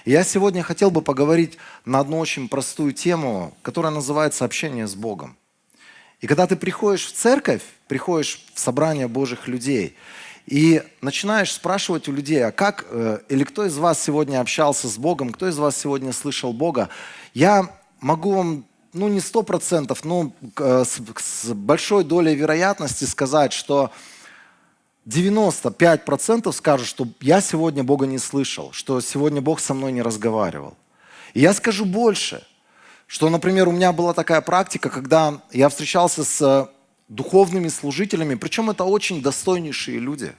И я сегодня хотел бы поговорить на одну очень простую тему, которая называется общение с Богом. И когда ты приходишь в церковь, приходишь в собрание Божьих людей и начинаешь спрашивать у людей, а как или кто из вас сегодня общался с Богом, кто из вас сегодня слышал Бога, я могу вам, не 100%, но с большой долей вероятности сказать, что 95% скажут, что я сегодня Бога не слышал, что сегодня Бог со мной не разговаривал. И я скажу больше, что, например, у меня была такая практика, когда я встречался с духовными служителями, причем это очень достойнейшие люди.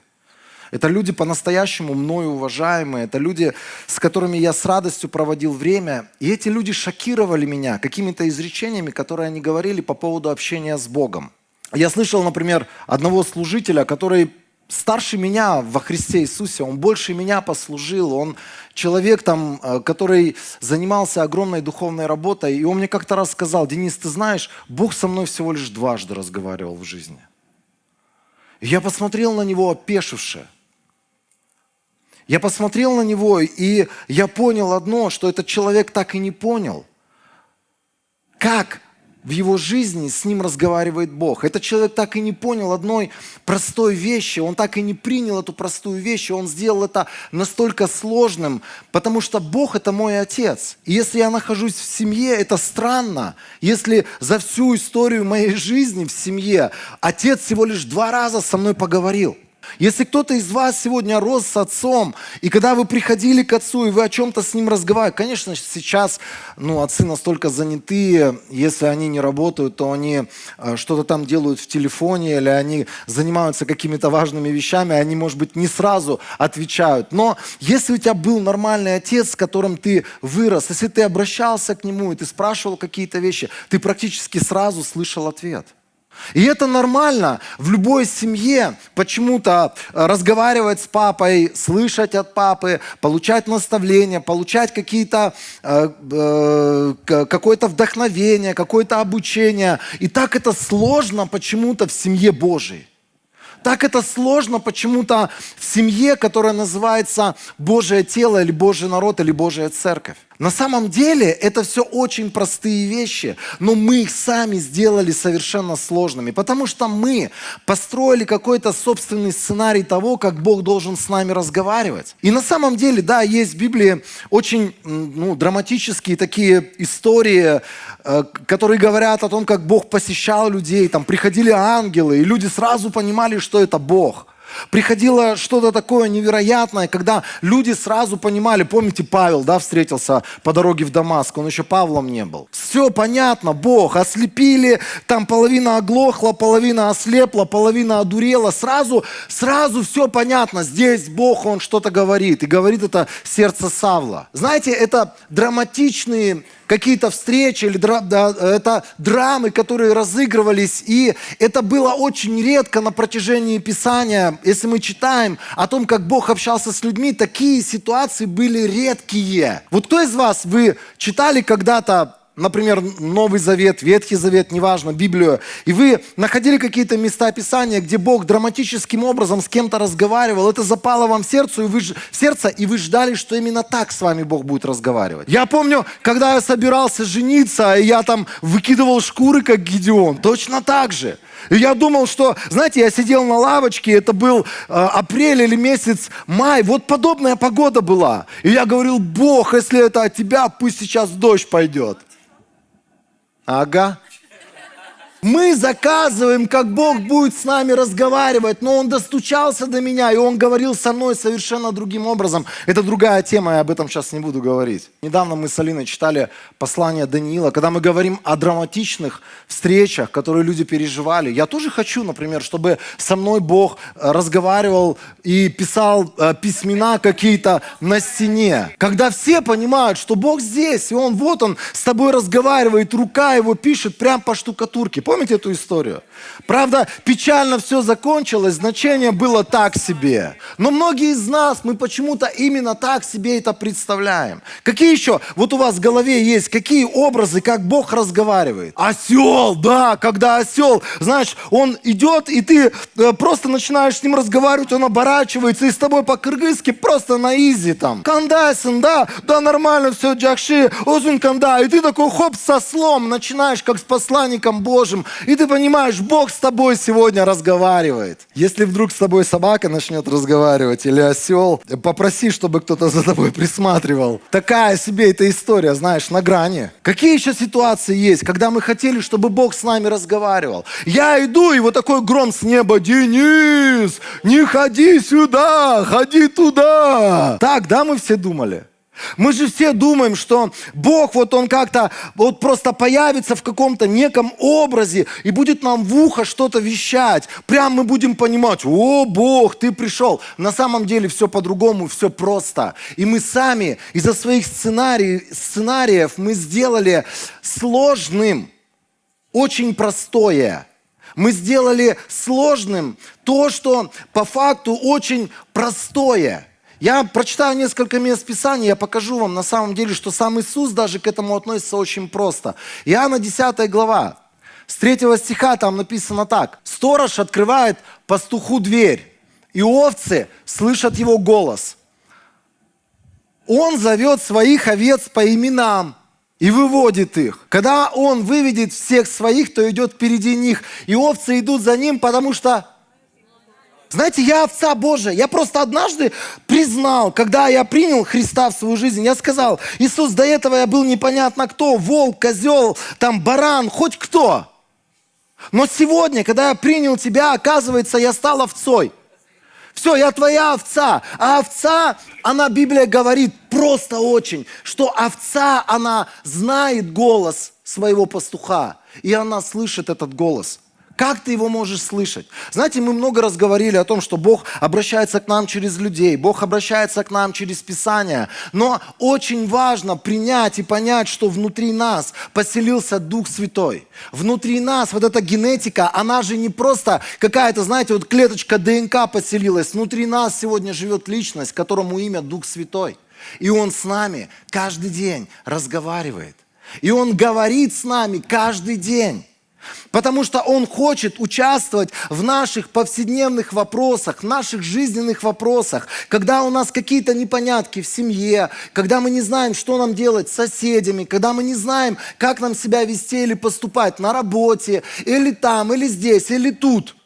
Это люди по-настоящему мною уважаемые, это люди, с которыми я с радостью проводил время. И эти люди шокировали меня какими-то изречениями, которые они говорили по поводу общения с Богом. Я слышал, например, одного служителя, который старше меня во Христе Иисусе, он больше меня послужил, он человек, который занимался огромной духовной работой, и он мне как-то раз сказал: Денис, ты знаешь, Бог со мной всего лишь дважды разговаривал в жизни. И я посмотрел на него, опешивши. Я посмотрел на него, и я понял одно, что этот человек так и не понял, как в его жизни с ним разговаривает Бог. Этот человек так и не понял одной простой вещи, он так и не принял эту простую вещь, и он сделал это настолько сложным, потому что Бог – это мой Отец. И если я нахожусь в семье, это странно, если за всю историю моей жизни в семье Отец всего лишь 2 раза со мной поговорил. Если кто-то из вас сегодня рос с отцом, и когда вы приходили к отцу, и вы о чем-то с ним разговаривали, конечно, сейчас отцы настолько заняты, если они не работают, то они что-то там делают в телефоне, или они занимаются какими-то важными вещами, они, может быть, не сразу отвечают. Но если у тебя был нормальный отец, с которым ты вырос, если ты обращался к нему, и ты спрашивал какие-то вещи, ты практически сразу слышал ответ. И это нормально в любой семье почему-то разговаривать с папой, слышать от папы, получать наставления, получать какое-то вдохновение, какое-то обучение. И так это сложно почему-то в семье Божией. Так это сложно почему-то в семье, которая называется Божье тело, или Божий народ, или Божья церковь. На самом деле это все очень простые вещи, но мы их сами сделали совершенно сложными, потому что мы построили какой-то собственный сценарий того, как Бог должен с нами разговаривать. И на самом деле, да, есть в Библии очень драматические такие истории, которые говорят о том, как Бог посещал людей, там приходили ангелы, и люди сразу понимали, что это Бог. Приходило что-то такое невероятное, когда люди сразу понимали, помните, Павел, встретился по дороге в Дамаск, он еще Павлом не был. Все понятно, Бог, ослепили, там половина оглохла, половина ослепла, половина одурела, сразу все понятно, здесь Бог, Он что-то говорит, и говорит это сердце Савла. Знаете, это драматичные какие-то встречи, или это драмы, которые разыгрывались, и это было очень редко на протяжении Писания. Если мы читаем о том, как Бог общался с людьми, такие ситуации были редкие. Вот кто из вас, вы читали когда-то, например, Новый Завет, Ветхий Завет, неважно, Библию, и вы находили какие-то места Писания, где Бог драматическим образом с кем-то разговаривал, это запало вам в сердце, и вы ждали, что именно так с вами Бог будет разговаривать. Я помню, когда я собирался жениться, и я там выкидывал шкуры, как Гедеон, точно так же. И я думал, что, знаете, я сидел на лавочке, это был апрель или месяц май, вот подобная погода была. И я говорил: Бог, если это от тебя, пусть сейчас дождь пойдет. Ага. Мы заказываем, как Бог будет с нами разговаривать, но Он достучался до меня, и Он говорил со мной совершенно другим образом. Это другая тема, я об этом сейчас не буду говорить. Недавно мы с Алиной читали послание Даниила, когда мы говорим о драматичных встречах, которые люди переживали. Я тоже хочу, например, чтобы со мной Бог разговаривал и писал письмена какие-то на стене. Когда все понимают, что Бог здесь, и Он с тобой разговаривает, рука Его пишет прямо по штукатурке. Помните эту историю? Правда, печально все закончилось, значение было так себе. Но многие из нас, мы почему-то именно так себе это представляем. Какие еще вот у вас в голове есть, какие образы, как Бог разговаривает? Осел, да, когда осел, знаешь, он идет, и ты просто начинаешь с ним разговаривать, он оборачивается, и с тобой по-кыргызски просто на изи там. Кандайсын, да, нормально все, джакши, озун канда. И ты такой хоп, со слом начинаешь, как с посланником Божьим. И ты понимаешь, Бог с тобой сегодня разговаривает. Если вдруг с тобой собака начнет разговаривать или осел, попроси, чтобы кто-то за тобой присматривал. Такая себе эта история, знаешь, на грани. Какие еще ситуации есть, когда мы хотели, чтобы Бог с нами разговаривал? Я иду, и вот такой гром с неба: Денис, не ходи сюда, ходи туда. Так, да, мы все думали? Мы же все думаем, что Бог вот он как-то вот просто появится в каком-то неком образе и будет нам в ухо что-то вещать. Прям мы будем понимать: о, Бог, ты пришел. На самом деле все по-другому, все просто. И мы сами из-за своих сценариев мы сделали сложным очень простое. Мы сделали сложным то, что по факту очень простое. Я прочитаю несколько мест Писания, я покажу вам на самом деле, что сам Иисус даже к этому относится очень просто. Иоанна 10 глава, с 3 стиха там написано так. «Сторож открывает пастуху дверь, и овцы слышат его голос. Он зовет своих овец по именам и выводит их. Когда он выведет всех своих, то идет впереди них, и овцы идут за ним, потому что...» Знаете, я овца Божия. Я просто однажды признал, когда я принял Христа в свою жизнь, я сказал: Иисус, до этого я был непонятно кто, волк, козел, там баран, хоть кто. Но сегодня, когда я принял тебя, оказывается, я стал овцой. Все, я твоя овца. А овца, она, Библия говорит просто очень, что овца, она знает голос своего пастуха, и она слышит этот голос. Как ты его можешь слышать? Знаете, мы много раз говорили о том, что Бог обращается к нам через людей, Бог обращается к нам через Писание. Но очень важно принять и понять, что внутри нас поселился Дух Святой. Внутри нас вот эта генетика, она же не просто какая-то, знаете, вот клеточка ДНК поселилась. Внутри нас сегодня живет личность, которому имя Дух Святой. И Он с нами каждый день разговаривает. И Он говорит с нами каждый день. Потому что Он хочет участвовать в наших повседневных вопросах, в наших жизненных вопросах. Когда у нас какие-то непонятки в семье, когда мы не знаем, что нам делать с соседями, когда мы не знаем, как нам себя вести или поступать на работе, или там, или здесь, или тут.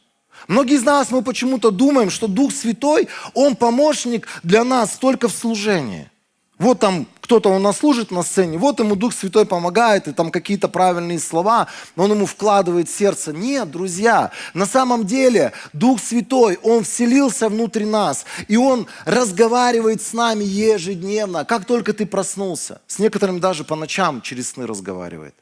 Многие из нас, мы почему-то думаем, что Дух Святой, Он помощник для нас только в служении. Вот там кто-то у нас служит на сцене, вот ему Дух Святой помогает, и там какие-то правильные слова, он ему вкладывает в сердце. Нет, друзья, на самом деле Дух Святой, Он вселился внутрь нас, и Он разговаривает с нами ежедневно, как только ты проснулся. С некоторыми даже по ночам через сны разговаривает.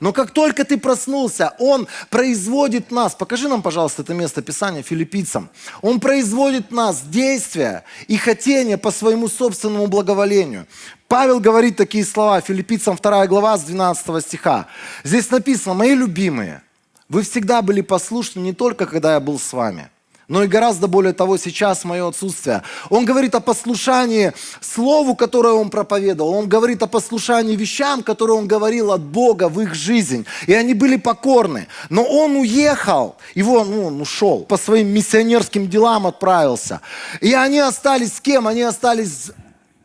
Но как только ты проснулся, Он производит в нас, покажи нам, пожалуйста, это место Писания Филиппийцам, Он производит в нас действия и хотения по своему собственному благоволению. Павел говорит такие слова, Филиппийцам 2 глава с 12 стиха. Здесь написано: «Мои любимые, вы всегда были послушны не только, когда я был с вами, но и гораздо более того сейчас в мое отсутствие». Он говорит о послушании слову, которое Он проповедовал. Он говорит о послушании вещам, которые Он говорил от Бога в их жизнь. И они были покорны. Но Он уехал, он ушел, по своим миссионерским делам отправился. И они остались с кем? Они остались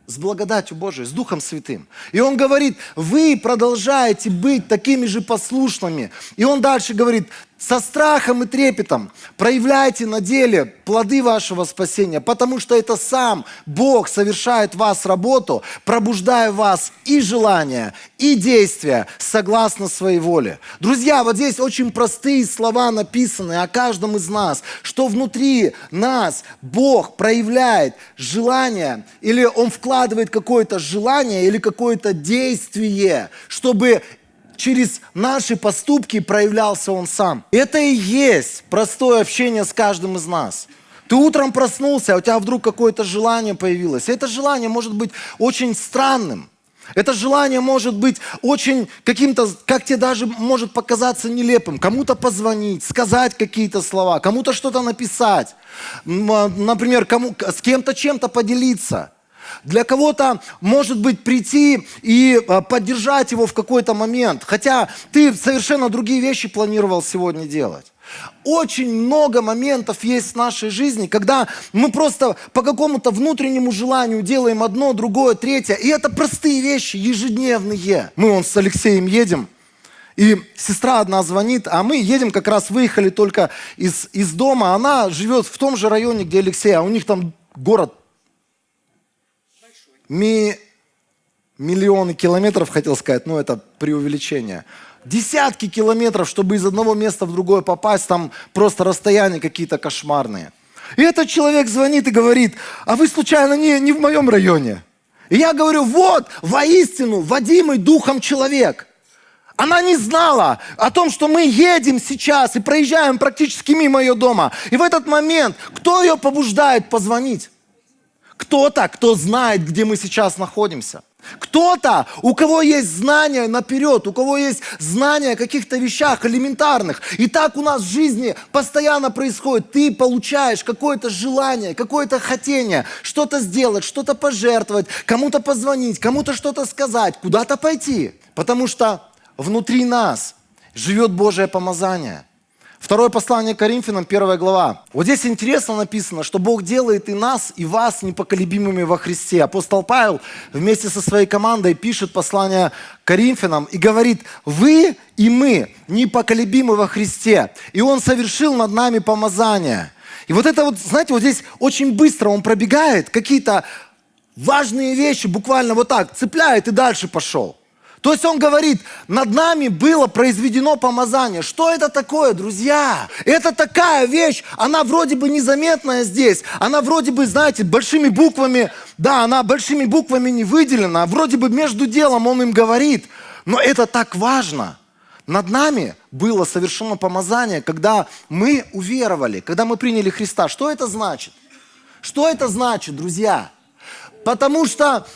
с благодатью Божией, с Духом Святым. И Он говорит: вы продолжаете быть такими же послушными. И Он дальше говорит: со страхом и трепетом проявляйте на деле плоды вашего спасения, потому что это сам Бог совершает в вас работу, пробуждая в вас и желания, и действия согласно своей воле. Друзья, вот здесь очень простые слова написаны о каждом из нас, что внутри нас Бог проявляет желание, или Он вкладывает какое-то желание или какое-то действие, чтобы через наши поступки проявлялся Он сам. Это и есть простое общение с каждым из нас. Ты утром проснулся, а у тебя вдруг какое-то желание появилось. И это желание может быть очень странным. Это желание может быть очень каким-то, как тебе даже может показаться нелепым. Кому-то позвонить, сказать какие-то слова, кому-то что-то написать. Например, с кем-то чем-то поделиться. Для кого-то, может быть, прийти и поддержать его в какой-то момент. Хотя ты совершенно другие вещи планировал сегодня делать. Очень много моментов есть в нашей жизни, когда мы просто по какому-то внутреннему желанию делаем одно, другое, третье. И это простые вещи, ежедневные. Мы с Алексеем едем, и сестра одна звонит, а мы едем, как раз выехали только из дома. Она живет в том же районе, где Алексей, а у них там город миллионы километров, хотел сказать, но это преувеличение. Десятки километров, чтобы из одного места в другое попасть, там просто расстояния какие-то кошмарные. И этот человек звонит и говорит: а вы случайно не в моем районе? И я говорю: вот, воистину, водимый духом человек. Она не знала о том, что мы едем сейчас и проезжаем практически мимо ее дома. И в этот момент кто ее побуждает позвонить? Кто-то, кто знает, где мы сейчас находимся. Кто-то, у кого есть знания наперед, у кого есть знания о каких-то вещах элементарных. И так у нас в жизни постоянно происходит. Ты получаешь какое-то желание, какое-то хотение, что-то сделать, что-то пожертвовать, кому-то позвонить, кому-то что-то сказать, куда-то пойти. Потому что внутри нас живет Божие помазание. Второе послание к Коринфянам, 1 глава. Вот здесь интересно написано, что Бог делает и нас, и вас непоколебимыми во Христе. Апостол Павел вместе со своей командой пишет послание к Коринфянам и говорит: вы и мы непоколебимы во Христе, и Он совершил над нами помазание. И вот это вот, знаете, вот здесь очень быстро он пробегает какие-то важные вещи, буквально вот так, цепляет и дальше пошел. То есть он говорит: над нами было произведено помазание. Что это такое, друзья? Это такая вещь, она вроде бы незаметная здесь, она вроде бы, знаете, большими буквами, да, она большими буквами не выделена, вроде бы между делом он им говорит, но это так важно. Над нами было совершено помазание, когда мы уверовали, когда мы приняли Христа. Что это значит? Что это значит, друзья? Потому что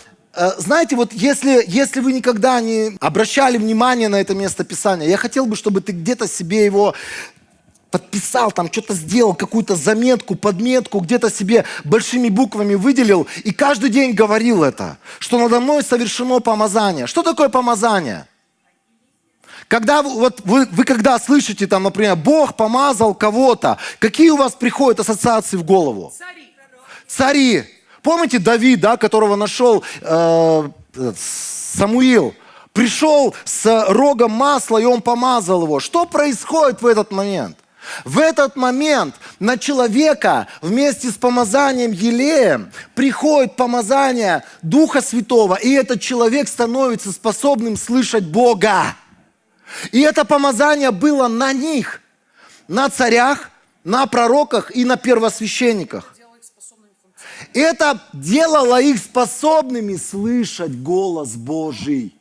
знаете, вот если вы никогда не обращали внимание на это место Писания, я хотел бы, чтобы ты где-то себе его подписал, там что-то сделал, какую-то заметку, подметку, где-то себе большими буквами выделил и каждый день говорил это, что надо мной совершено помазание. Что такое помазание? Когда вот вы когда слышите, там, например, Бог помазал кого-то, какие у вас приходят ассоциации в голову? Цари. Помните Давид, да, которого нашел Самуил? Пришел с рогом масла, и он помазал его. Что происходит в этот момент? В этот момент на человека вместе с помазанием елеем приходит помазание Духа Святого, и этот человек становится способным слышать Бога. И это помазание было на них, на царях, на пророках и на первосвященниках. Это делало их способными слышать голос Божий.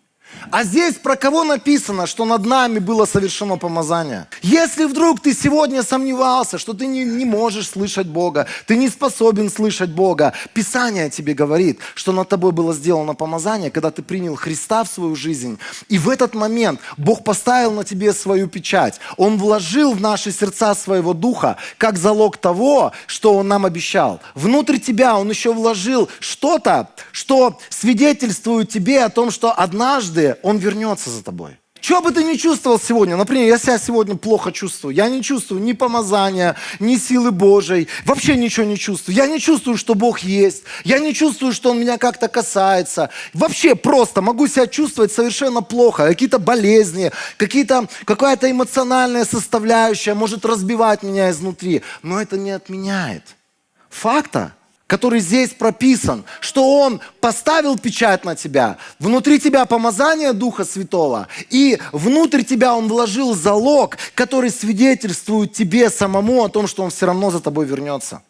А здесь про кого написано, что над нами было совершено помазание? Если вдруг ты сегодня сомневался, что ты не можешь слышать Бога, ты не способен слышать Бога, Писание тебе говорит, что над тобой было сделано помазание, когда ты принял Христа в свою жизнь. И в этот момент Бог поставил на тебе свою печать. Он вложил в наши сердца своего Духа, как залог того, что Он нам обещал. Внутрь тебя Он еще вложил что-то, что свидетельствует тебе о том, что однажды Он вернется за тобой. Что бы ты ни чувствовал сегодня, например, я себя сегодня плохо чувствую, я не чувствую ни помазания, ни силы Божьей, вообще ничего не чувствую. Я не чувствую, что Бог есть, я не чувствую, что Он меня как-то касается. Вообще просто могу себя чувствовать совершенно плохо, какие-то болезни, какая-то эмоциональная составляющая может разбивать меня изнутри. Но это не отменяет факта, который здесь прописан, что Он поставил печать на тебя, внутри тебя помазание Духа Святого, и внутрь тебя Он вложил залог, который свидетельствует тебе самому о том, что Он все равно за тобой вернется.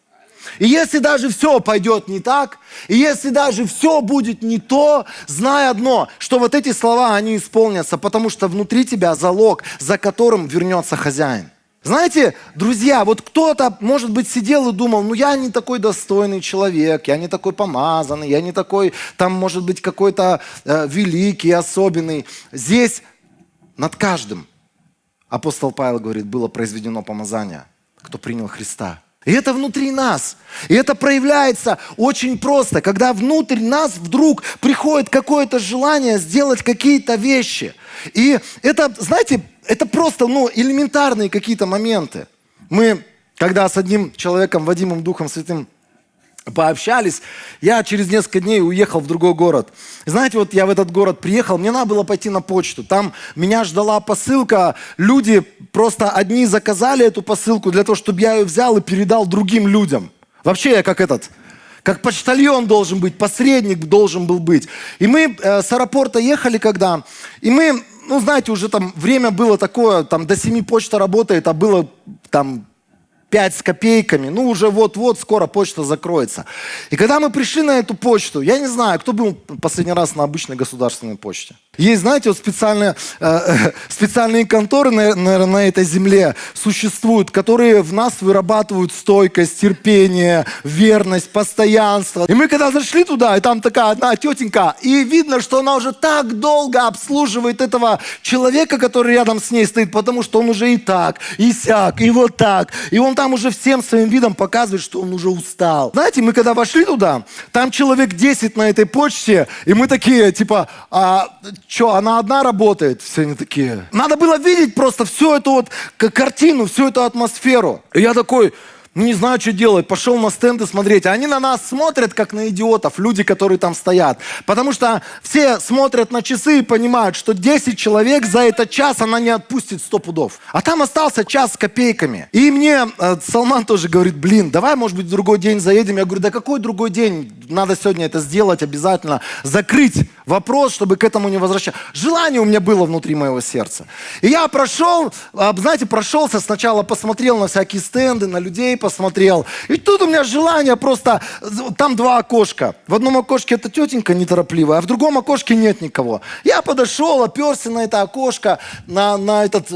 И если даже все пойдет не так, и если даже все будет не то, знай одно, что вот эти слова, они исполнятся, потому что внутри тебя залог, за которым вернется хозяин. Знаете, друзья, вот кто-то, может быть, сидел и думал, ну я не такой достойный человек, я не такой помазанный, я не такой, там, может быть, какой-то великий, особенный. Здесь над каждым, апостол Павел говорит, было произведено помазание, кто принял Христа. И это внутри нас. И это проявляется очень просто, когда внутрь нас вдруг приходит какое-то желание сделать какие-то вещи. И это, знаете, это просто элементарные какие-то моменты. Мы, когда с одним человеком, Вадимом Духом Святым, пообщались, я через несколько дней уехал в другой город. И знаете, вот я в этот город приехал, мне надо было пойти на почту. Там меня ждала посылка, люди просто одни заказали эту посылку для того, чтобы я ее взял и передал другим людям. Вообще я как почтальон должен быть, посредник должен был быть. И мы с аэропорта ехали когда, и мы, знаете, уже там время было такое, там до 7 почта работает, а было там 5 с копейками, уже вот-вот скоро почта закроется. И когда мы пришли на эту почту, я не знаю, кто был последний раз на обычной государственной почте. Есть, знаете, вот специальные конторы на этой земле существуют, которые в нас вырабатывают стойкость, терпение, верность, постоянство. И мы когда зашли туда, и там такая одна тетенька, и видно, что она уже так долго обслуживает этого человека, который рядом с ней стоит, потому что он уже и так, и сяк, и вот так. И он там уже всем своим видом показывает, что он уже устал. Знаете, мы когда вошли туда, там человек 10 на этой почте, и мы такие, типа, она одна работает? Все они такие. Надо было видеть просто всю эту вот картину, всю эту атмосферу. И я такой, не знаю, что делать. Пошел на стенды смотреть. А они на нас смотрят, как на идиотов, люди, которые там стоят. Потому что все смотрят на часы и понимают, что 10 человек за этот час она не отпустит 100 пудов. А там остался час с копейками. И мне Салман тоже говорит, давай, может быть, в другой день заедем. Я говорю, да какой другой день? Надо сегодня это сделать обязательно. Закрыть вопрос, чтобы к этому не возвращаться. Желание у меня было внутри моего сердца. И я прошелся сначала, посмотрел на всякие стенды, на людей посмотрел. И тут у меня желание просто... Там 2 окошка. В одном окошке эта тетенька неторопливая, а в другом окошке нет никого. Я подошел, оперся на это окошко, на этот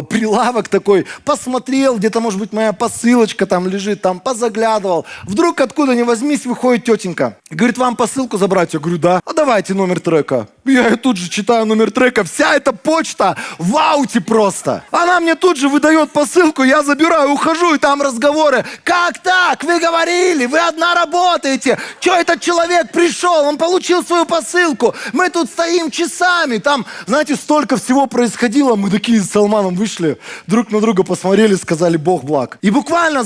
прилавок такой, посмотрел, где-то, может быть, моя посылочка там лежит, там позаглядывал. Вдруг откуда ни возьмись выходит тетенька. Говорит, вам посылку забрать? Я говорю, да. А давайте номер трека. Я тут же читаю номер трека. Вся эта почта в ауте просто. Она мне тут же выдает посылку, я забираю, ухожу, и там разговоры. Как так? Вы говорили, вы одна работаете. Че этот человек пришел? Он получил свою посылку. Мы тут стоим часами. Там, знаете, столько всего происходило. Мы такие с Салманом вышли, друг на друга посмотрели, сказали, Бог благ. И буквально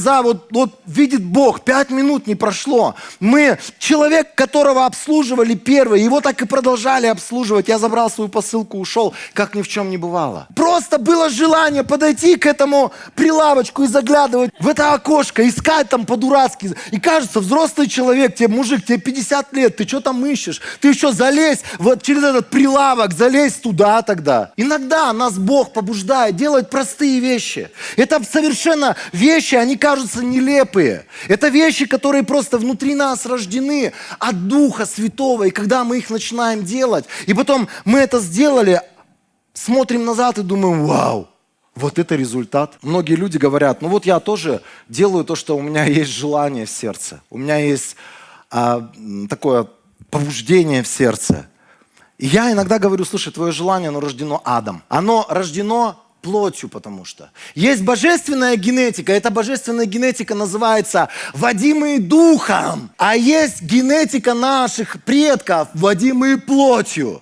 вот видит Бог, 5 минут не прошло. Человек, которого обслуживали первый, его так и продолжали обслуживать. Я забрал свою посылку, ушел, как ни в чем не бывало. Просто было желание подойти к этому прилавочку и заглядывать в это окошко, искать там по-дурацки. И кажется, взрослый человек, мужик, тебе 50 лет, ты что там ищешь? Ты еще залезь вот через этот прилавок, залезь туда тогда. Иногда нас Бог побуждает делать простые вещи. Это совершенно вещи, они кажутся нелепые. Это вещи, которые просто внутри нас рождены от Духа Святого. И когда мы их начинаем делать, и потом мы это сделали, смотрим назад и думаем, вау, вот это результат. Многие люди говорят, я тоже делаю то, что у меня есть желание в сердце. У меня есть такое побуждение в сердце. И я иногда говорю, слушай, твое желание, оно рождено адом. Оно рождено плотью, потому что. Есть божественная генетика. Эта божественная генетика называется «водимые духом». А есть генетика наших предков, водимые плотью.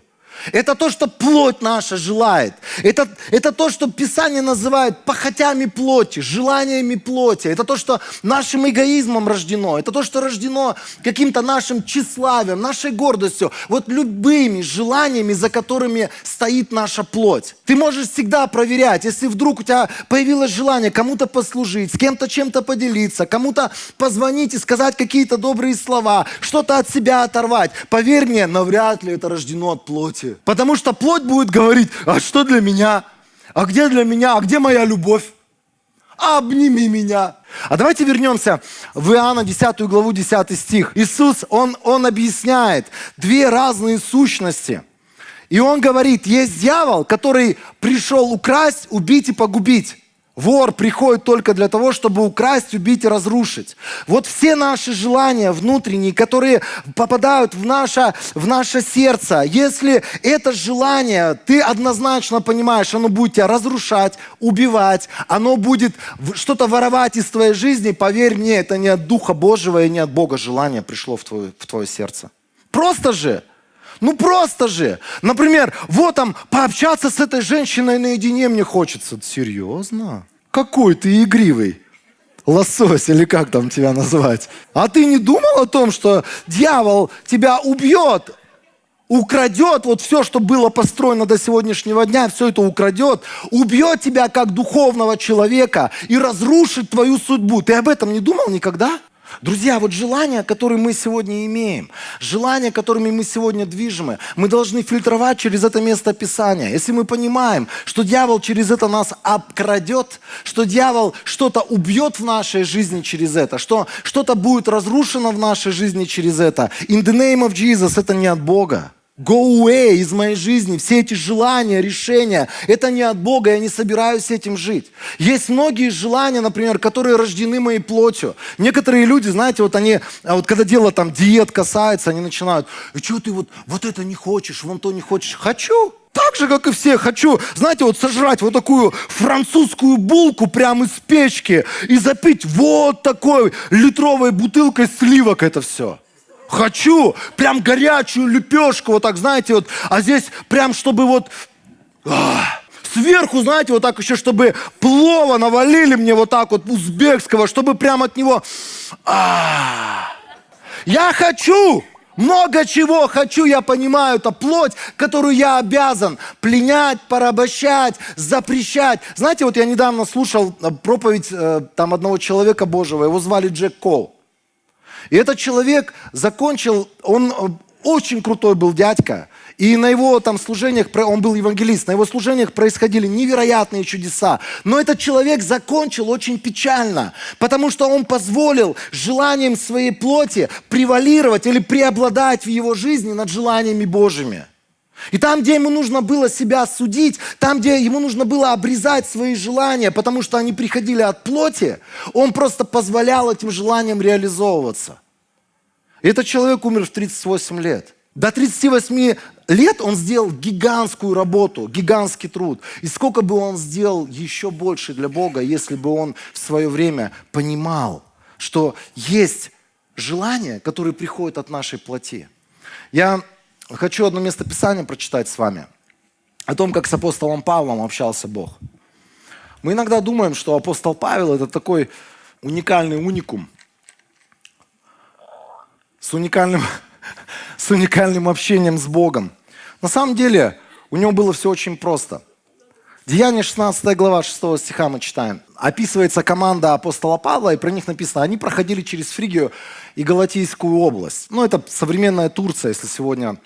Это то, что плоть наша желает. Это то, что Писание называет похотями плоти, желаниями плоти. Это то, что нашим эгоизмом рождено. Это то, что рождено каким-то нашим тщеславием, нашей гордостью. Вот любыми желаниями, за которыми стоит наша плоть. Ты можешь всегда проверять, если вдруг у тебя появилось желание кому-то послужить, с кем-то чем-то поделиться, кому-то позвонить и сказать какие-то добрые слова, что-то от себя оторвать. Поверь мне, навряд ли это рождено от плоти. Потому что плоть будет говорить, а что для меня? А где для меня? А где моя любовь? Обними меня. А давайте вернемся в Иоанна 10 главу 10 стих. Иисус, Он объясняет 2 разные сущности. И Он говорит, есть дьявол, который пришел украсть, убить и погубить. Вор приходит только для того, чтобы украсть, убить и разрушить. Вот все наши желания внутренние, которые попадают в наше сердце, если это желание, ты однозначно понимаешь, оно будет тебя разрушать, убивать, оно будет что-то воровать из твоей жизни, поверь мне, это не от Духа Божьего и не от Бога желание пришло в твое сердце. Просто же. Ну просто же. Например, вот там пообщаться с этой женщиной наедине мне хочется. Серьезно? Какой ты игривый. Лосось или как там тебя назвать. А ты не думал о том, что дьявол тебя убьет, украдет вот все, что было построено до сегодняшнего дня, все это украдет, убьет тебя как духовного человека и разрушит твою судьбу. Ты об этом не думал никогда? Друзья, вот желания, которые мы сегодня имеем, желания, которыми мы сегодня движимы, мы должны фильтровать через это место Писания. Если мы понимаем, что дьявол через это нас обкрадет, что дьявол что-то убьет в нашей жизни через это, что что-то будет разрушено в нашей жизни через это, in the name of Jesus, это не от Бога. Go away из моей жизни. Все эти желания, решения, это не от Бога, я не собираюсь этим жить. Есть многие желания, например, которые рождены моей плотью. Некоторые люди, знаете, вот они, вот когда дело там диет касается, они начинают, что ты вот это не хочешь, вон то не хочешь. Хочу. Так же, как и все, хочу, знаете, вот сожрать вот такую французскую булку прямо из печки и запить вот такой литровой бутылкой сливок это все. Хочу прям горячую лепешку, вот так, знаете, вот, а здесь прям, чтобы вот сверху, знаете, вот так еще, чтобы плова навалили мне вот так вот узбекского, чтобы прям от него... Я хочу! Много чего хочу, я понимаю, это плоть, которую я обязан пленять, порабощать, запрещать. Знаете, вот я недавно слушал проповедь там одного человека Божьего, его звали Джек Кол. И этот человек закончил, он очень крутой был дядька, и на его там служениях, он был евангелист, на его служениях происходили невероятные чудеса. Но этот человек закончил очень печально, потому что он позволил желаниям своей плоти превалировать или преобладать в его жизни над желаниями Божьими. И там, где ему нужно было себя судить, там, где ему нужно было обрезать свои желания, потому что они приходили от плоти, он просто позволял этим желаниям реализовываться. И этот человек умер в 38 лет. До 38 лет он сделал гигантскую работу, гигантский труд. И сколько бы он сделал еще больше для Бога, если бы он в свое время понимал, что есть желания, которые приходят от нашей плоти. Я хочу одно место Писания прочитать с вами. О том, как с апостолом Павлом общался Бог. Мы иногда думаем, что апостол Павел это такой уникальный уникум. С уникальным общением с Богом. На самом деле, у него было все очень просто. Деяния 16 глава 6 стиха мы читаем. Описывается команда апостола Павла, и про них написано, они проходили через Фригию и Галатийскую область. Ну, это современная Турция, если сегодня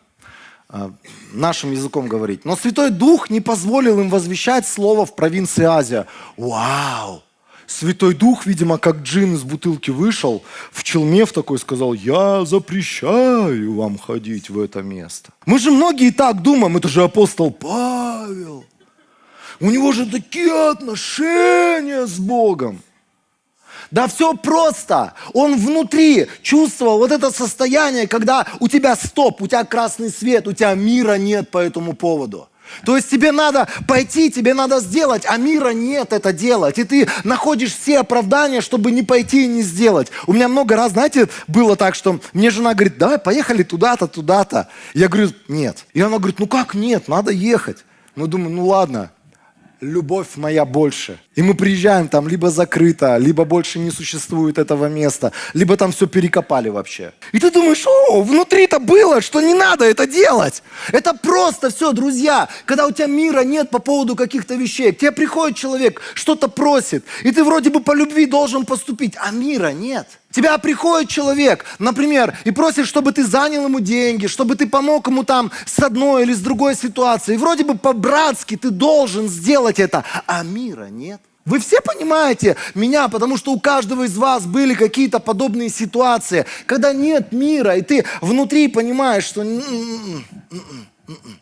нашим языком говорить. Но Святой Дух не позволил им возвещать слово в провинции Азия. Вау! Святой Дух, видимо, как джин из бутылки вышел, в челме в такой сказал, я запрещаю вам ходить в это место. Мы же многие так думаем, это же апостол Павел. У него же такие отношения с Богом. Да все просто. Он внутри чувствовал вот это состояние, когда у тебя стоп, у тебя красный свет, у тебя мира нет по этому поводу. То есть тебе надо пойти, тебе надо сделать, а мира нет это делать. И ты находишь все оправдания, чтобы не пойти и не сделать. У меня много раз, знаете, было так, что мне жена говорит, давай поехали туда-то, туда-то. Я говорю, нет. И она говорит, ну как нет, надо ехать. Ну думаю, ну ладно. Любовь моя больше. И мы приезжаем, там либо закрыто, либо больше не существует этого места, либо там все перекопали вообще. И ты думаешь, внутри-то было, что не надо это делать. Это просто все, друзья. Когда у тебя мира нет по поводу каких-то вещей, к тебе приходит человек, что-то просит, и ты вроде бы по любви должен поступить, а мира нет. Тебя приходит человек, например, и просит, чтобы ты занял ему деньги, чтобы ты помог ему там с одной или с другой ситуацией. И вроде бы по-братски ты должен сделать это, а мира нет. Вы все понимаете меня, потому что у каждого из вас были какие-то подобные ситуации, когда нет мира, и ты внутри понимаешь, что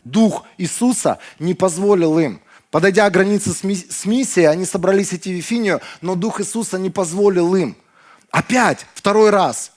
Дух Иисуса не позволил им Подойдя к границе с миссией, они собрались идти в Вифинию, но Дух Иисуса не позволил им. Опять, второй раз.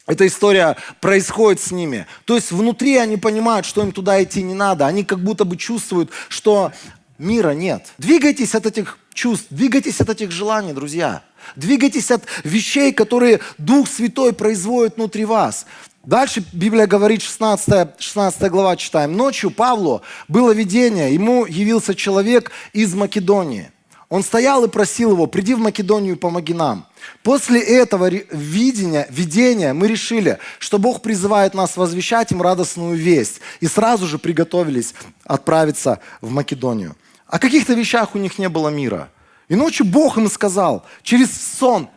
Эта история происходит с ними. То есть внутри они понимают, что им туда идти не надо. Они как будто бы чувствуют, что мира нет. Двигайтесь от этих чувств, двигайтесь от этих желаний, друзья. Двигайтесь от вещей, которые Дух Святой производит внутри вас. Дальше Библия говорит, 16 глава читаем. Ночью Павлу было видение, ему явился человек из Македонии. Он стоял и просил его: приди в Македонию, помоги нам. После этого видения мы решили, что Бог призывает нас возвещать им радостную весть. И сразу же приготовились отправиться в Македонию. О каких-то вещах у них не было мира. И ночью Бог им сказал, через сон,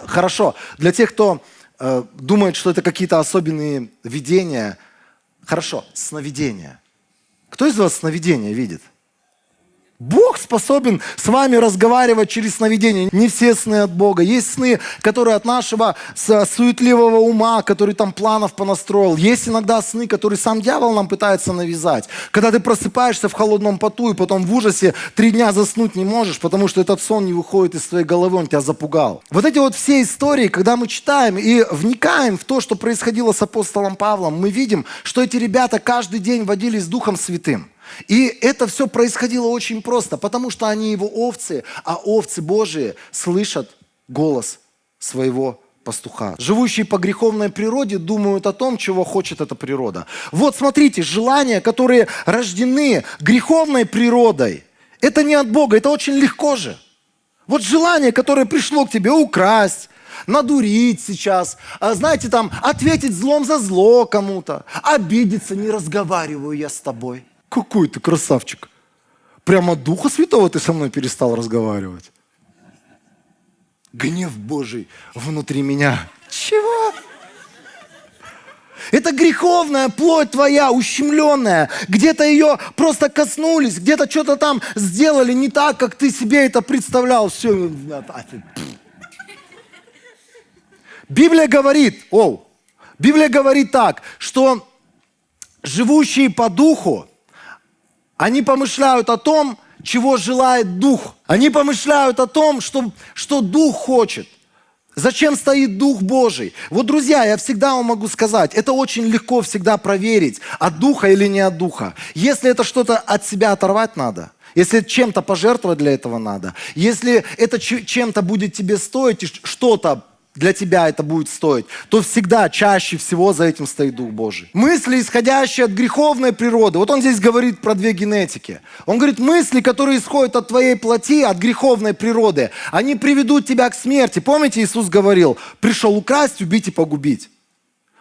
хорошо, для тех, кто думает, что это какие-то особенные видения, хорошо, сновидения. Кто из вас сновидения видит? Бог способен с вами разговаривать через сновидения. Не все сны от Бога. Есть сны, которые от нашего суетливого ума, который там планов понастроил. Есть иногда сны, которые сам дьявол нам пытается навязать. Когда ты просыпаешься в холодном поту и потом в ужасе 3 дня заснуть не можешь, потому что этот сон не выходит из твоей головы, он тебя запугал. Вот эти вот все истории, когда мы читаем и вникаем в то, что происходило с апостолом Павлом, мы видим, что эти ребята каждый день водились с Духом Святым. И это все происходило очень просто, потому что они его овцы, а овцы Божии слышат голос своего пастуха. Живущие по греховной природе думают о том, чего хочет эта природа. Вот смотрите, желания, которые рождены греховной природой, это не от Бога, это очень легко же. Вот желание, которое пришло к тебе: украсть, надурить сейчас, знаете, там, ответить злом за зло кому-то, обидеться: не разговариваю я с тобой. Какой ты красавчик. Прямо от Духа Святого ты со мной перестал разговаривать. Гнев Божий внутри меня. Чего? Это греховная плоть твоя, ущемленная. Где-то ее просто коснулись, где-то что-то там сделали не так, как ты себе это представлял. Все. Библия говорит так, что живущие по духу, они помышляют о том, чего желает Дух. Они помышляют о том, что Дух хочет. Зачем стоит Дух Божий? Вот, друзья, я всегда вам могу сказать, это очень легко всегда проверить, от Духа или не от Духа. Если это что-то от себя оторвать надо, если чем-то пожертвовать для этого надо, если это чем-то будет тебе стоить, и что-то для тебя это будет стоить, то всегда, чаще всего за этим стоит Дух Божий. Мысли, исходящие от греховной природы. Вот он здесь говорит про 2 генетики. Он говорит, мысли, которые исходят от твоей плоти, от греховной природы, они приведут тебя к смерти. Помните, Иисус говорил: пришел украсть, убить и погубить.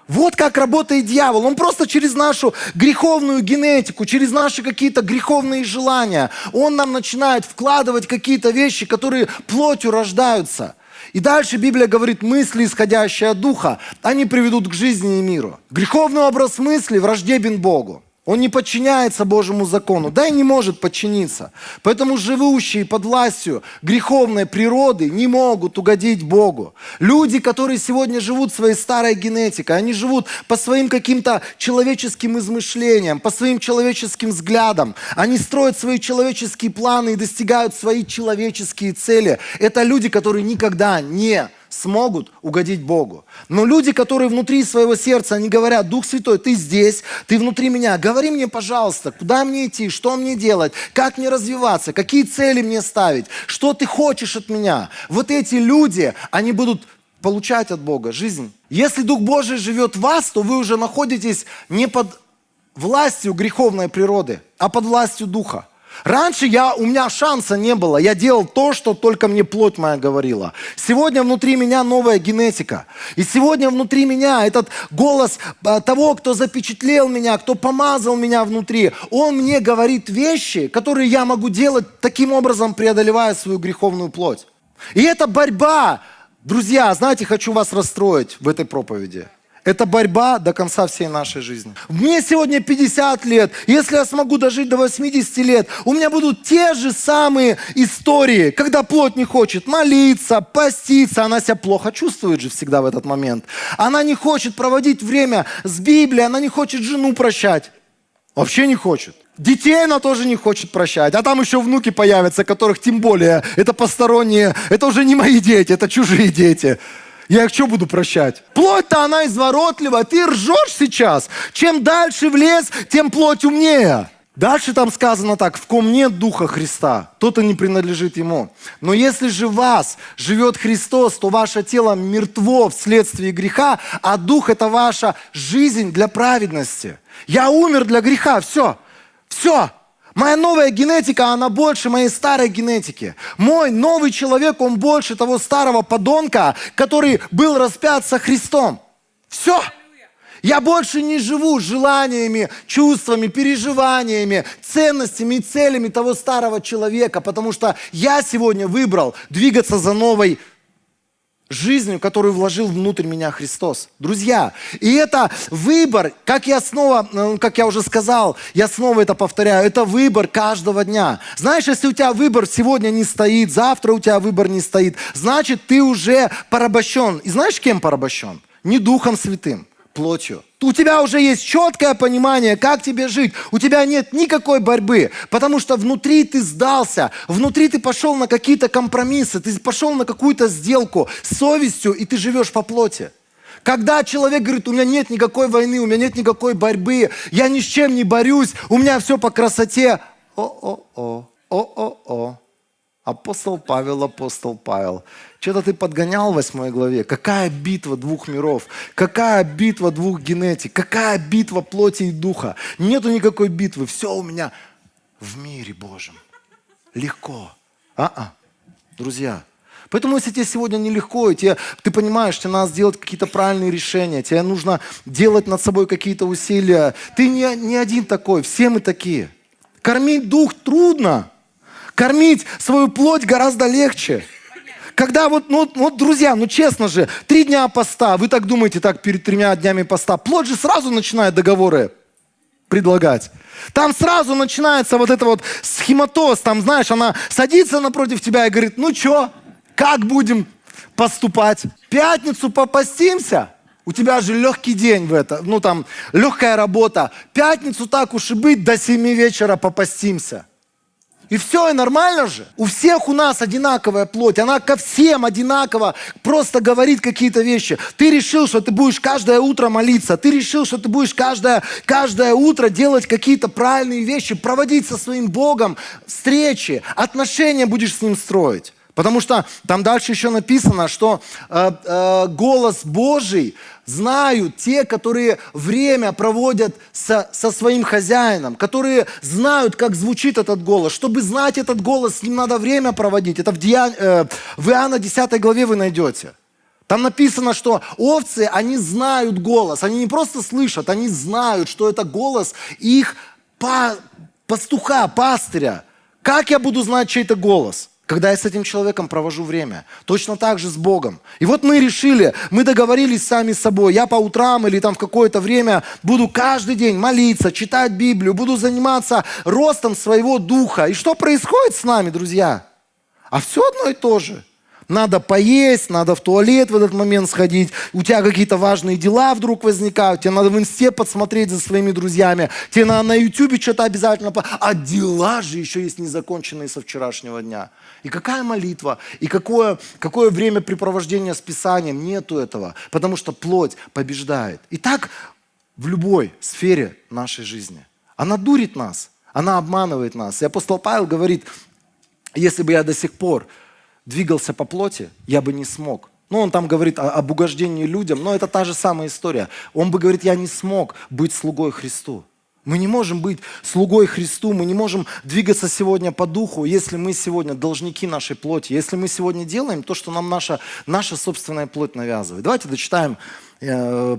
Вот как работает дьявол. Он просто через нашу греховную генетику, через наши какие-то греховные желания, он нам начинает вкладывать какие-то вещи, которые плотью рождаются. И дальше Библия говорит, мысли, исходящие от Духа, они приведут к жизни и миру. Греховный образ мысли враждебен Богу. Он не подчиняется Божьему закону, да и не может подчиниться. Поэтому живущие под властью греховной природы не могут угодить Богу. Люди, которые сегодня живут своей старой генетикой, они живут по своим каким-то человеческим измышлениям, по своим человеческим взглядам. Они строят свои человеческие планы и достигают свои человеческие цели. Это люди, которые никогда не смогут угодить Богу. Но люди, которые внутри своего сердца, они говорят: Дух Святой, ты здесь, ты внутри меня, говори мне, пожалуйста, куда мне идти, что мне делать, как мне развиваться, какие цели мне ставить, что ты хочешь от меня. Вот эти люди, они будут получать от Бога жизнь. Если Дух Божий живет в вас, то вы уже находитесь не под властью греховной природы, а под властью Духа. Раньше у меня шанса не было. Я делал то, что только мне плоть моя говорила. Сегодня внутри меня новая генетика. И сегодня внутри меня этот голос того, кто запечатлел меня, кто помазал меня внутри, он мне говорит вещи, которые я могу делать таким образом, преодолевая свою греховную плоть. И это борьба. Друзья, знаете, хочу вас расстроить в этой проповеди. Это борьба до конца всей нашей жизни. Мне сегодня 50 лет. Если я смогу дожить до 80 лет, у меня будут те же самые истории, когда плоть не хочет молиться, поститься. Она себя плохо чувствует же всегда в этот момент. Она не хочет проводить время с Библией, она не хочет жену прощать. Вообще не хочет. Детей она тоже не хочет прощать. А там еще внуки появятся, которых тем более, это посторонние, это уже не мои дети, это чужие дети. Я их что буду прощать? Плоть-то она изворотливая, ты ржешь сейчас. Чем дальше в лес, тем плоть умнее. Дальше там сказано так: в ком нет Духа Христа, тот и не принадлежит Ему. Но если же в вас живет Христос, то ваше тело мертво вследствие греха, а Дух – это ваша жизнь для праведности. Я умер для греха, все. Моя новая генетика, она больше моей старой генетики. Мой новый человек, он больше того старого подонка, который был распят со Христом. Все. Я больше не живу желаниями, чувствами, переживаниями, ценностями и целями того старого человека, потому что я сегодня выбрал двигаться за новой жизнью, которую вложил внутрь меня Христос. Друзья, и это выбор, как я уже сказал, я снова это повторяю, это выбор каждого дня. Знаешь, если у тебя выбор сегодня не стоит, завтра у тебя выбор не стоит, значит, ты уже порабощен. И знаешь, кем порабощен? Не Духом Святым, плотью. У тебя уже есть четкое понимание, как тебе жить. У тебя нет никакой борьбы, потому что внутри ты сдался, внутри ты пошел на какие-то компромиссы, ты пошел на какую-то сделку с совестью, и ты живешь по плоти. Когда человек говорит: у меня нет никакой войны, у меня нет никакой борьбы, я ни с чем не борюсь, у меня все по красоте. Апостол Павел. Что-то ты подгонял в 8 главе. Какая битва двух миров? Какая битва двух генетик? Какая битва плоти и духа? Нету никакой битвы. Все у меня в мире Божьем. Легко. Друзья. Поэтому, если тебе сегодня нелегко, и ты понимаешь, тебе надо сделать какие-то правильные решения, тебе нужно делать над собой какие-то усилия. Ты не один такой, все мы такие. Кормить дух трудно. Кормить свою плоть гораздо легче. Когда друзья, честно же, 3 дня поста, вы так думаете, так перед 3 днями поста, плоть же сразу начинает договоры предлагать. Там сразу начинается вот это вот схематоз, там, знаешь, она садится напротив тебя и говорит: ну что, как будем поступать? Пятницу попастимся? У тебя же легкий день легкая работа. Пятницу так уж и быть, до 7 вечера попастимся. И все, и нормально же. У всех у нас одинаковая плоть. Она ко всем одинаково просто говорит какие-то вещи. Ты решил, что ты будешь каждое утро молиться. Ты решил, что ты будешь каждое утро делать какие-то правильные вещи, проводить со своим Богом встречи, отношения будешь с Ним строить. Потому что там дальше еще написано, что голос Божий знают те, которые время проводят со своим хозяином, которые знают, как звучит этот голос. Чтобы знать этот голос, с ним надо время проводить. Это в Иоанна 10 главе вы найдете. Там написано, что овцы, они знают голос. Они не просто слышат, они знают, что это голос их пастуха, пастыря. Как я буду знать чей-то голос? Когда я с этим человеком провожу время. Точно так же с Богом. И вот мы решили, мы договорились сами с собой. Я по утрам или там в какое-то время буду каждый день молиться, читать Библию, буду заниматься ростом своего духа. И что происходит с нами, друзья? А все одно и то же. Надо поесть, надо в туалет в этот момент сходить, у тебя какие-то важные дела вдруг возникают, тебе надо в инсте подсмотреть за своими друзьями, тебе надо на ютубе что-то обязательно, а дела же еще есть незаконченные со вчерашнего дня. И какая молитва, и какое времяпрепровождение с Писанием, нету этого, потому что плоть побеждает. И так в любой сфере нашей жизни. Она дурит нас, она обманывает нас. И апостол Павел говорит: если бы я до сих пор двигался по плоти, я бы не смог. Он там говорит об угождении людям, но это та же самая история. Он бы говорит: я не смог быть слугой Христу. Мы не можем быть слугой Христу, мы не можем двигаться сегодня по духу, если мы сегодня должники нашей плоти, если мы сегодня делаем то, что нам наша собственная плоть навязывает. Давайте дочитаем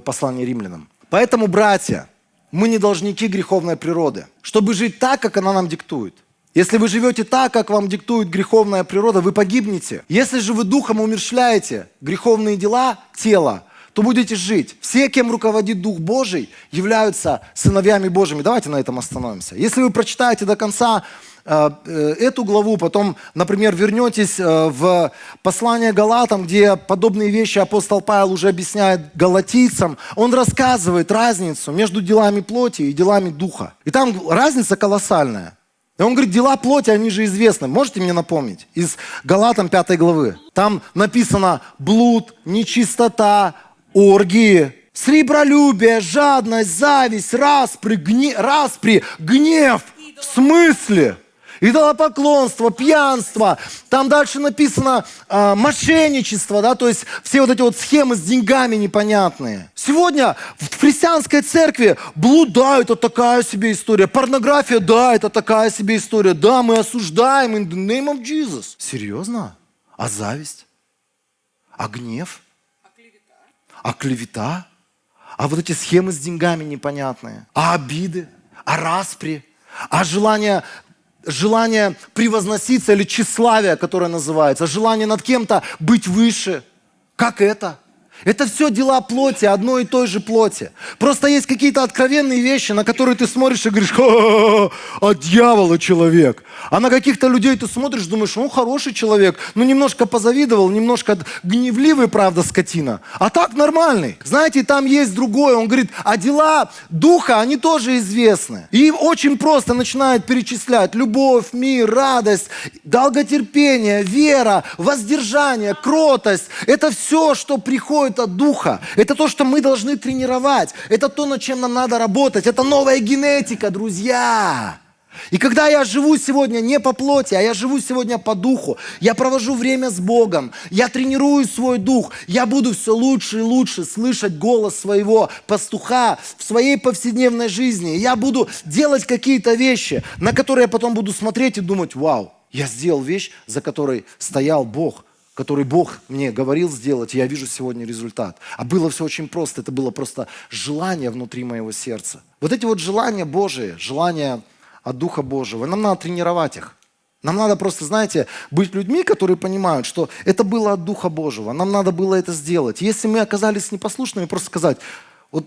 послание римлянам. Поэтому, братья, мы не должники греховной природы, чтобы жить так, как она нам диктует. Если вы живете так, как вам диктует греховная природа, вы погибнете. Если же вы духом умерщвляете греховные дела тела, то будете жить. Все, кем руководит Дух Божий, являются сыновьями Божьими. Давайте на этом остановимся. Если вы прочитаете до конца эту главу, потом, например, вернетесь в послание Галатам, где подобные вещи апостол Павел уже объясняет галатийцам, он рассказывает разницу между делами плоти и делами духа. И там разница колоссальная. И он говорит, дела плоти, они же известны. Можете мне напомнить? Из Галатам 5 главы. Там написано блуд, нечистота, оргии, сребролюбие, жадность, зависть, распри, гнев. В смысле? Идолопоклонство, пьянство. Там дальше написано мошенничество, да, то есть все вот эти вот схемы с деньгами непонятные. Сегодня в христианской церкви блуд, да, это такая себе история. Порнография, да, это такая себе история. Да, мы осуждаем in the name of Jesus. Серьезно? А зависть? А гнев? А клевета? А вот эти схемы с деньгами непонятные? А обиды? А распри? А желание превозноситься или тщеславие, которое называется, желание над кем-то быть выше. Как это? Это все дела плоти, одной и той же плоти. Просто есть какие-то откровенные вещи, на которые ты смотришь и говоришь, от дьявола человек. А на каких-то людей ты смотришь, думаешь, он хороший человек, ну немножко позавидовал, немножко гневливый, правда, скотина. А так нормальный. Знаете, там есть другое. Он говорит, а дела духа, они тоже известны. И очень просто начинает перечислять любовь, мир, радость, долготерпение, вера, воздержание, кротость. Это все, что приходит от Духа. Это то, что мы должны тренировать. Это то, над чем нам надо работать. Это новая генетика, друзья. И когда я живу сегодня не по плоти, а я живу сегодня по духу, я провожу время с Богом, я тренирую свой дух, я буду все лучше и лучше слышать голос своего пастуха в своей повседневной жизни. Я буду делать какие-то вещи, на которые я потом буду смотреть и думать, вау, я сделал вещь, за которой стоял Бог, который Бог мне говорил сделать, и я вижу сегодня результат. А было все очень просто, это было просто желание внутри моего сердца. Вот эти вот желания Божии, желания от Духа Божьего, нам надо тренировать их. Нам надо просто, знаете, быть людьми, которые понимают, что это было от Духа Божьего, нам надо было это сделать. Если мы оказались непослушными, просто сказать, вот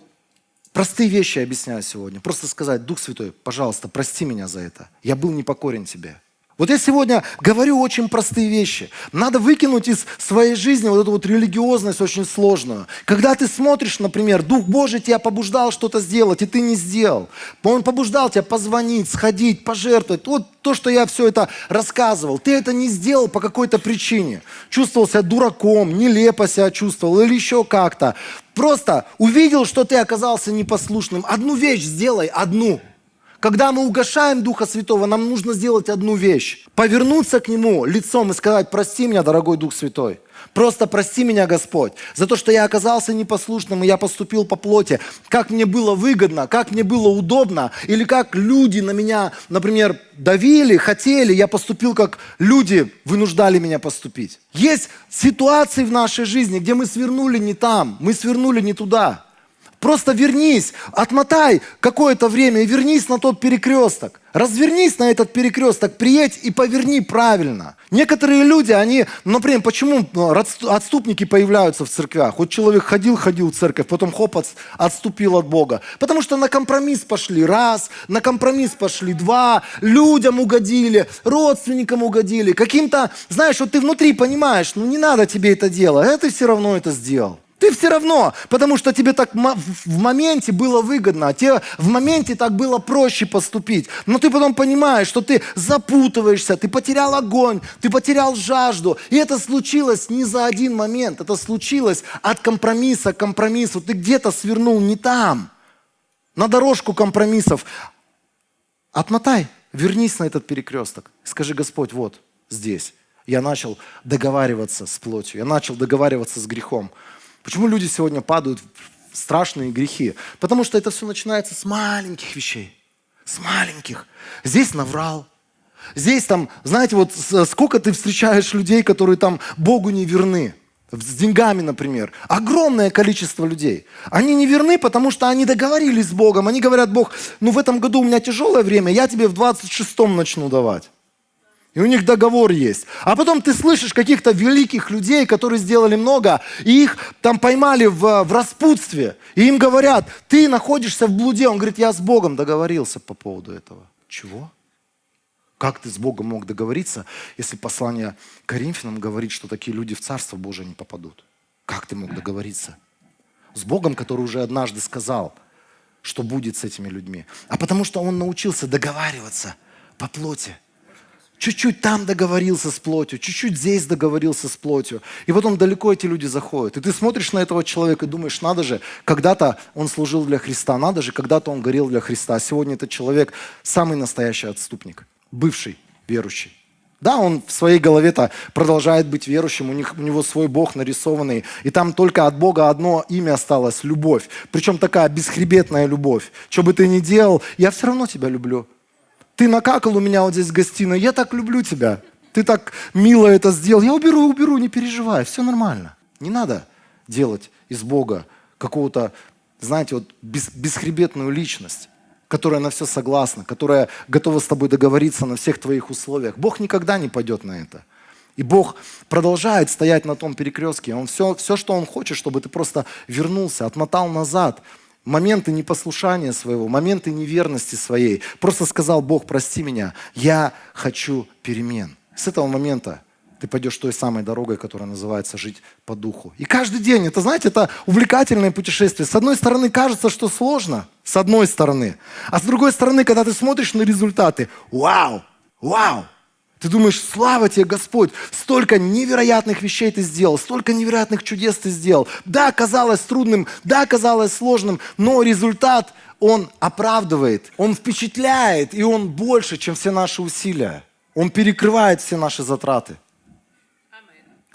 простые вещи я объясняю сегодня, просто сказать, Дух Святой, пожалуйста, прости меня за это, я был непокорен Тебе. Вот я сегодня говорю очень простые вещи. Надо выкинуть из своей жизни вот эту вот религиозность очень сложную. Когда ты смотришь, например, Дух Божий тебя побуждал что-то сделать, и ты не сделал. Он побуждал тебя позвонить, сходить, пожертвовать. Вот то, что я все это рассказывал. Ты это не сделал по какой-то причине. Чувствовал себя дураком, нелепо себя чувствовал или еще как-то. Просто увидел, что ты оказался непослушным. Одну вещь сделай, одну. Когда мы угошаем Духа Святого, нам нужно сделать одну вещь. Повернуться к Нему лицом и сказать, прости меня, дорогой Дух Святой. Просто прости меня, Господь, за то, что я оказался непослушным, и я поступил по плоти. Как мне было выгодно, как мне было удобно, или как люди на меня, например, давили, хотели, я поступил, как люди вынуждали меня поступить. Есть ситуации в нашей жизни, где мы свернули не там, мы свернули не туда. Просто вернись, отмотай какое-то время и вернись на тот перекресток. Развернись на этот перекресток, приедь и поверни правильно. Некоторые люди, они, например, почему отступники появляются в церквях? Вот человек ходил в церковь, потом хоп, отступил от Бога. Потому что на компромисс пошли раз, на компромисс пошли два, людям угодили, родственникам угодили. Каким-то, знаешь, вот ты внутри понимаешь, ну не надо тебе это делать, а ты все равно это сделал. Ты все равно, потому что тебе так в моменте было выгодно, а тебе в моменте так было проще поступить. Но ты потом понимаешь, что ты запутываешься, ты потерял огонь, ты потерял жажду. И это случилось не за один момент, это случилось от компромисса к компромиссу. Ты где-то свернул не там, на дорожку компромиссов. Отмотай, вернись на этот перекресток. Скажи, Господь, вот здесь. Я начал договариваться с плотью, я начал договариваться с грехом. Почему люди сегодня падают в страшные грехи? Потому что это все начинается с маленьких вещей. С маленьких. Здесь наврал. Здесь там, знаете, вот сколько ты встречаешь людей, которые там Богу не верны. С деньгами, например. Огромное количество людей. Они не верны, потому что они договорились с Богом. Они говорят, Бог, ну в этом году у меня тяжелое время, я тебе в 26-м начну давать. И у них договор есть. А потом ты слышишь каких-то великих людей, которые сделали много, и их там поймали в распутстве. И им говорят, ты находишься в блуде. Он говорит, я с Богом договорился по поводу этого. Чего? Как ты с Богом мог договориться, если послание Коринфянам говорит, что такие люди в Царство Божие не попадут? Как ты мог договориться? С Богом, который уже однажды сказал, что будет с этими людьми. А потому что он научился договариваться по плоти. Чуть-чуть там договорился с плотью, чуть-чуть здесь договорился с плотью. И потом далеко эти люди заходят. И ты смотришь на этого человека и думаешь, надо же, когда-то он служил для Христа, надо же, когда-то он горел для Христа. А сегодня этот человек самый настоящий отступник, бывший верующий. Да, он в своей голове-то продолжает быть верующим, у него свой Бог нарисованный, и там только от Бога одно имя осталось – любовь. Причем такая бесхребетная любовь. Что бы ты ни делал, я все равно тебя люблю. Ты накакал у меня вот здесь в гостиной, я так люблю тебя. Ты так мило это сделал, я уберу, не переживай, все нормально. Не надо делать из Бога какого-то, знаете, вот бесхребетную личность, которая на все согласна, которая готова с тобой договориться на всех твоих условиях. Бог никогда не пойдет на это. И Бог продолжает стоять на том перекрестке. Он все, что Он хочет, чтобы ты просто вернулся, отмотал назад моменты непослушания своего, моменты неверности своей. Просто сказал: Бог, прости меня, я хочу перемен. С этого момента ты пойдешь той самой дорогой, которая называется жить по духу. И каждый день, это, знаете, это увлекательное путешествие. С одной стороны, кажется, что сложно, с одной стороны. А с другой стороны, когда ты смотришь на результаты, вау! Ты думаешь, слава тебе, Господь, столько невероятных вещей ты сделал, столько невероятных чудес ты сделал. Да, казалось трудным, да, казалось сложным, но результат, он оправдывает, он впечатляет, и он больше, чем все наши усилия. Он перекрывает все наши затраты.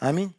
Аминь.